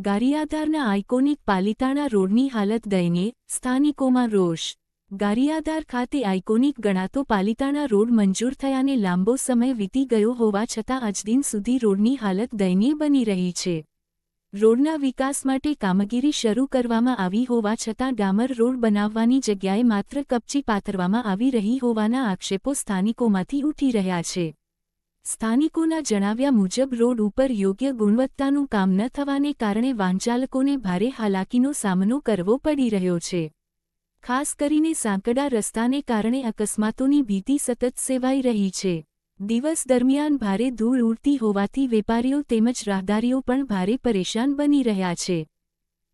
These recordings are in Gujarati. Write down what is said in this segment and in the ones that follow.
ગારિયાધારના આઇકોનિક પાલિતાણા રોડની હાલત દયનીય, સ્થાનિકોમાં રોષ। ગારિયાધાર ખાતે આઇકોનિક ગણાતો પાલિતાણા રોડ મંજૂર થયાને લાંબો સમય વીતી ગયો હોવા છતાં આજદિન સુધી રોડની હાલત દયનીય બની રહી છે। રોડના વિકાસ માટે કામગીરી શરૂ કરવામાં આવી હોવા છતાં ડામર રોડ બનાવવાની જગ્યાએ માત્ર કપચી પાથરવામાં આવી રહી હોવાના આક્ષેપો સ્થાનિકોમાંથી ઉઠી રહ્યા છે। સ્થાનિકોના જણાવ્યા મુજબ રોડ ઉપર યોગ્ય ગુણવત્તાનું કામ ન થવાને કારણે વાહનચાલકોને ભારે હાલાકીનો સામનો કરવો પડી રહ્યો છે। ખાસ કરીને સાંકડા રસ્તાને કારણે અકસ્માતોની ભીતિ સતત સેવાઈ રહી છે। દિવસ દરમિયાન ભારે ધૂળ ઉડતી હોવાથી વેપારીઓ તેમજ રાહદારીઓ પણ ભારે પરેશાન બની રહ્યા છે।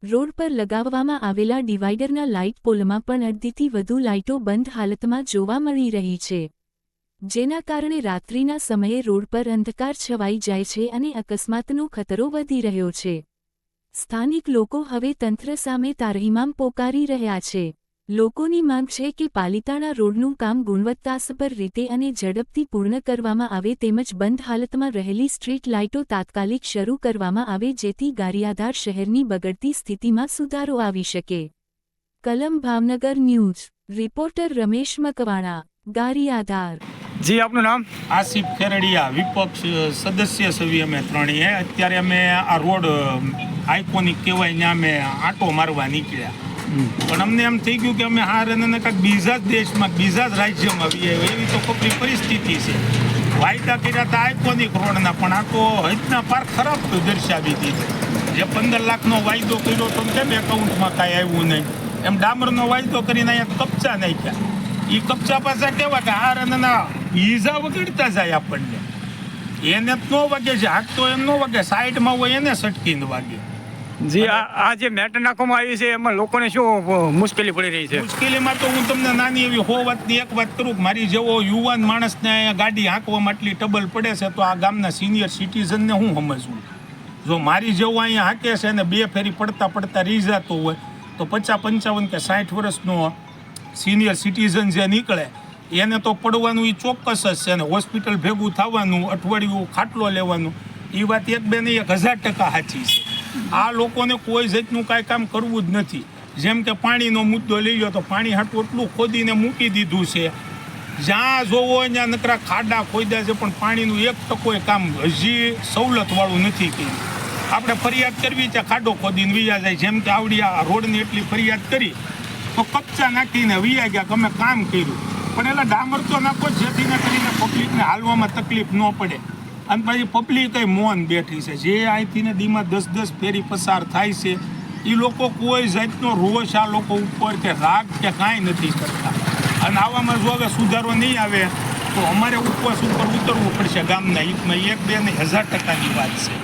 રોડ પર લગાવવામાં આવેલા ડિવાઈડરના લાઇટ પોલમાં પણ અડધીથી વધુ લાઇટો બંધ હાલતમાં જોવા મળી રહી છે, જેના કારણે રાત્રિના સમયે રોડ પર અંધકાર છવાઈ જાય છે અને અકસ્માતનો ખતરો વધી રહ્યો છે। સ્થાનિક લોકો હવે તંત્ર સામે તારહીમામ પોકારી રહ્યા છે। લોકોની માંગ છે કે પાલિતાણા રોડનું કામ ગુણવત્તાસભર રીતે અને ઝડપથી પૂર્ણ કરવામાં આવે તેમજ બંધ હાલતમાં રહેલી સ્ટ્રીટ લાઇટો તાત્કાલિક શરૂ કરવામાં આવે જેથી ગારિયાધાર શહેરની બગડતી સ્થિતિમાં સુધારો આવી શકે। કલમ ભાવનગર ન્યૂઝ રિપોર્ટર રમેશ મકવાણા, ગારિયાધાર। जी आपનું નામ? આસિફ ખેરડિયા, વિપક્ષ સદસ્ય સભ્ય અમે ત્રણેય। અત્યારે અમે આ રોડ આઇકોનિક કહેવાય ને અમે આંટો મારવા નીકળ્યા, પણ અમને એમ થઈ ગયું કે અમે હાર અને કાંઈક બીજા જ દેશમાં બીજા જ રાજ્યમાં આવીએ એવી તો કપરી પરિસ્થિતિ છે। વાયદા કર્યા હતા આઇકોનિક રોડના, પણ આ તો હદના પાર ખરાબ દર્શાવી દીધી। જે 15 લાખનો વાયદો કર્યો તો કેમ એકાઉન્ટમાં કાંઈ આવ્યું નહીં, એમ ડામરનો વાયદો કરીને અહીંયા કપચા નાખ્યા। એ કપચા પાછા કેવા કે હાર અને ઈજા વગડતા જાય આપણને, એને જ ન વાગે છે, હાથ તો એમ ન વાગે, સાઈડમાં હોય એને સટકીને વાગે। જી આ જે મેટ નાખવામાં આવી છે એમાં લોકોને શું મુશ્કેલી પડી રહી છે? મુશ્કેલીમાં તો હું તમને નાની એવી વાતની એક વાત કરું કે મારી જેવો યુવાન માણસને અહીંયા ગાડી હાંકવામાં એટલી ટ્રબલ પડે છે તો આ ગામના સિનિયર સિટીઝનને હું સમજવું? જો મારી જેવો અહીંયા હાંકે છે અને 2 ફેરી પડતા રહી જતો હોય તો 50, 55 કે 60 વર્ષનો સિનિયર સિટીઝન જે નીકળે એને તો પડવાનું એ ચોક્કસ જ છે, અને હોસ્પિટલ ભેગું થવાનું, અઠવાડિયું ખાટલો લેવાનું, એ વાત એક બે નહીં 1000% સાચી છે। આ લોકોને કોઈ જાતનું કાંઈ કામ કરવું જ નથી। જેમ કે પાણીનો મુદ્દો લઈ લો તો પાણી હાટું એટલું ખોદીને મૂકી દીધું છે, જ્યાં જોવો ત્યાં નકરા ખાડા ખોદ્યા છે, પણ પાણીનું 1% કામ હજી સવલતવાળું નથી કર્યું। આપણે ફરિયાદ કરવી છે ખાડો ખોદીને વીયા જાય, જેમ કે આવડી આ રોડની એટલી ફરિયાદ કરી તો કપચા નાખીને વીયા ગયા કે અમે કામ કર્યું, પણ એટલે ડામર તો નાખો જેથી કરીને પબ્લિકને હાલવામાં તકલીફ ન પડે। અને પછી પબ્લિક કઈ મૌન બેઠી છે, જે અહીંથી ને દીમાં 10-10 ફેરી પસાર થાય છે એ લોકો કોઈ જાતનો રોષ આ લોકો ઉપર કે રાગ કે કાંઈ નથી કરતા। અને આવામાં જો હવે સુધારો નહીં આવે તો અમારે ઉપવાસ ઉપર ઉતરવું પડશે ગામના હિતમાં, 1, 2 નહીં 1000%ની વાત છે।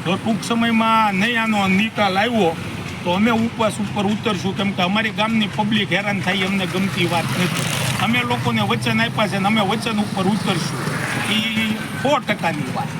જો ટૂંક સમયમાં નહીં આનો નિકાલ આવ્યો તો અમે ઉપવાસ ઉપર ઉતરશું, કેમ કે અમારી ગામની પબ્લિક હેરાન થાય અમને ગમતી વાત નથી। અમે લોકોને વચન આપ્યા છે અને અમે વચન ઉપર ઉતરશું, એ 100%ની વાત।